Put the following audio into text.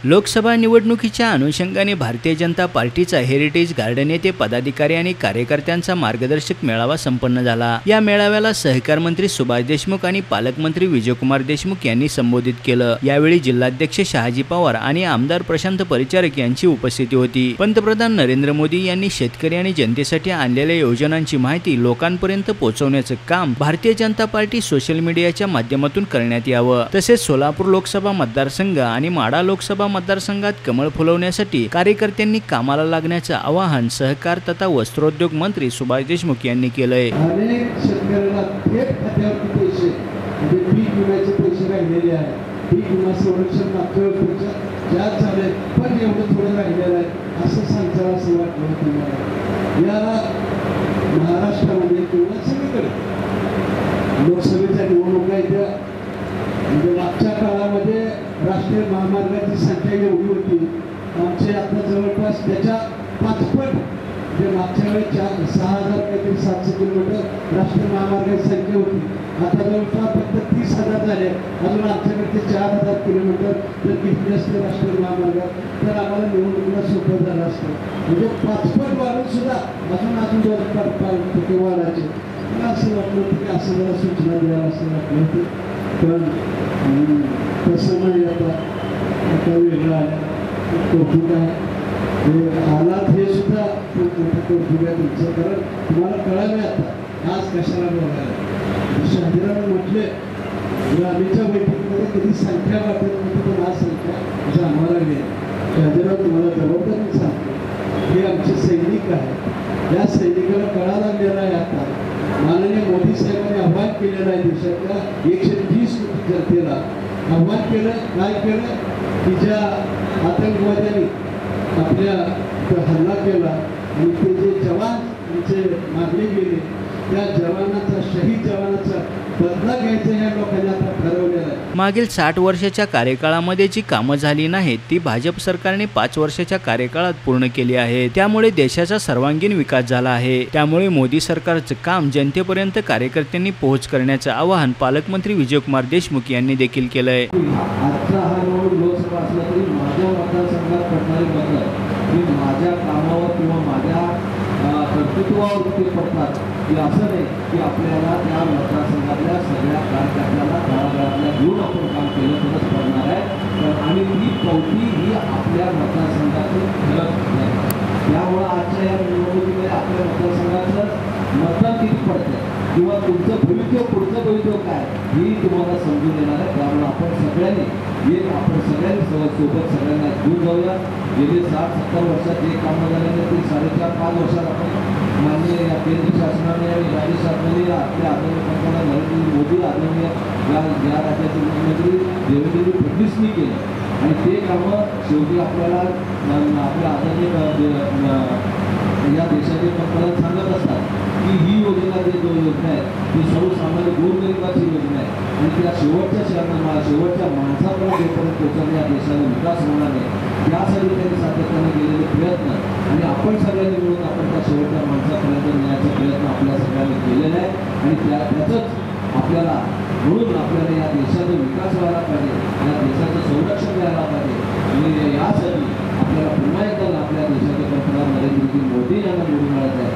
लोकसभा निवडणुकीच्या अनुषंगाने भारतीय जनता पार्टीचा हेरिटेज गार्डन येथे पदाधिकारी आणि कार्यकर्त्यांचा मार्गदर्शक मेळावा संपन्न झाला। या मेळाव्याला सहकार मंत्री सुभाष देशमुख आणि पालकमंत्री विजयकुमार देशमुख यांनी संबोधित केलं। यावेळी जिल्हाध्यक्ष शहाजी पवार आणि आमदार प्रशांत परिचारक यांची उपस्थिती होती। पंतप्रधान नरेंद्र मोदी यांनी शेतकरी आणि जनतेसाठी आणलेल्या योजनांची माहिती लोकांपर्यंत पोहोचवण्याचं काम भारतीय जनता पार्टी सोशल मीडियाच्या माध्यमातून करण्यात यावं। तसेच सोलापूर लोकसभा मतदारसंघ आणि माढा लोकसभा मतदारसंघात कमळ फुलवण्यासाठी कार्यकर्त्यांनी कामाला लागण्याचं आवाहन सहकार तथा वस्त्रोद्योग मंत्री सुभाष देशमुख यांनी केलंय। अनेक शेतकऱ्यांना थेट खात्यावरती पैसे म्हणजे पीक विम्याचे पैसे राहिलेले आहेत। पीक विमा संरक्षण मागच्या वर्षीच्या ज्यात झाले पण एवढं थोडं राहिलेलं आहे असं सांगायला असं वाटलं तुम्हाला। या महाराष्ट्रामध्ये किंवा सगळीकडे लोकसभेच्या निवडणुका येत्या म्हणजे मागच्या काळामध्ये राष्ट्रीय महामार्गाची संख्या एवढी होती आमचे आता जवळपास त्याच्या 5 पट म्हणजे मागच्या वेळेस 6,000 काहीतरी 700 किलोमीटर राष्ट्रीय महामार्गाची संख्या होती। आता जवळपास फक्त 30,000 झाले। अजून आमच्याकडे 4,000 किलोमीटर जर घेतले असते राष्ट्रीय महामार्गात तर आम्हाला निवडणुकीला सोपं झालं असतं। म्हणजे 5 पट वाढून सुद्धा अजून 2 वाढायचे। मला असं वाटलं होतं की असं मला सूचना द्यावं असं वाटलं होतं पण तसं नाही। आता वेगळं आहे कौतुक आहे हे हालात हे सुद्धा खूप मोठं कौतुक आहे तुमचं। कारण तुम्हाला कळालं आता आज कशाला बोलायला शहाजीराव म्हटले आम्हीच्या बैठकीमध्ये कधी संख्या वाटत नव्हती पण आज संख्या जाणवा लागली। शहाजीराव तुम्हाला जबाबदारी सांगतो हे आमचे सैनिक आहे। या सैनिकाला कळा लागलेला आहे आता माननीय मोदी साहेबांनी आव्हान केलेलं आहे देशातल्या 130 कोटी जनतेला आव्हान केलं काय केलं की ज्या आतंकवाद्यांनी आपल्या हल्ला केला आणि ते जे जवान त्यांचे मारले गेले त्या जवानाचा शहीद जवानाचा बदला घ्यायचा या लोकांनी आता ठरवलेलं आहे। मागील 60 वर्षाच्या कार्यकाळामध्ये जी कामं झाली नाहीत ती भाजप सरकारने 5 वर्षाच्या कार्यकाळात पूर्ण केली आहे। त्यामुळे देशाचा सर्वांगीण विकास झाला आहे। त्यामुळे मोदी सरकारचं काम जनतेपर्यंत कार्यकर्त्यांनी पोहोच करण्याचं आवाहन पालकमंत्री विजयकुमार देशमुख यांनी देखील केलंय। आजचा हा लोकसभा असला तरी माझ्या मतदारसंघात पडणारे मत हे माझ्या कामावर किंवा माझ्या कर्तृत्वावर ते पडतात की असं नाही की आपल्याला त्या मतदारसंघातल्या सगळ्या कार्यकर्त्यांना तळागाळातल्या घेऊन आपण काम केलं तरच पडणार आहे आणि ती पावती ही आपल्या मतदारसंघातून ठरत नाही। त्यामुळं आजच्या या निवडणुकीमध्ये आपल्या मतदारसंघाचं मतदान किती पडतं किंवा तुमचं भविष्य पुढचं भविष्य काय ही तुम्हाला समजून येणार आहे। त्यामुळे आपण सगळ्यांनी आपण सगळ्यांनी सोबत सगळ्यांना घेऊन जाऊया। गेले 60-70 वर्षात जे कामं झालेले ते 4.5-5 वर्षात आपण माननीय या केंद्र शासनाने आणि राज्य शासनाने आपल्या आदरणीय पंतप्रधान नरेंद्र मोदी आदरणीय या राज्याचे मुख्यमंत्री देवेंद्र फडणवीसनी केलं आणि ते कामं शेवटी आपल्याला आपल्या आदरणीय या देशाचे पंतप्रधान सांगत असतात की ही योजना जी योजना आहे ती सर्वसामान्य गोरगरिबाची योजना आहे आणि त्या शेवटच्या माणसापर्यंत जोपर्यंत पोहोचवणे या देशाचा विकास होणार आहे यासाठी त्यांनी सातत्याने केलेले प्रयत्न आणि आपण सगळ्यांनी मिळून आपण त्या शेवटच्या माणसापर्यंत नेण्याचा प्रयत्न आपल्या सगळ्यांनी केलेला आहे आणि त्याचंच आपल्याला म्हणून आपल्याला या देशाचा विकास व्हायला पाहिजे या देशाचं संरक्षण व्हायला पाहिजे आणि यासाठी आपल्याला पुन्हा एकदा आपल्या देशाचे पंतप्रधान नरेंद्र मोदी यांना निवडून आणायचं आहे।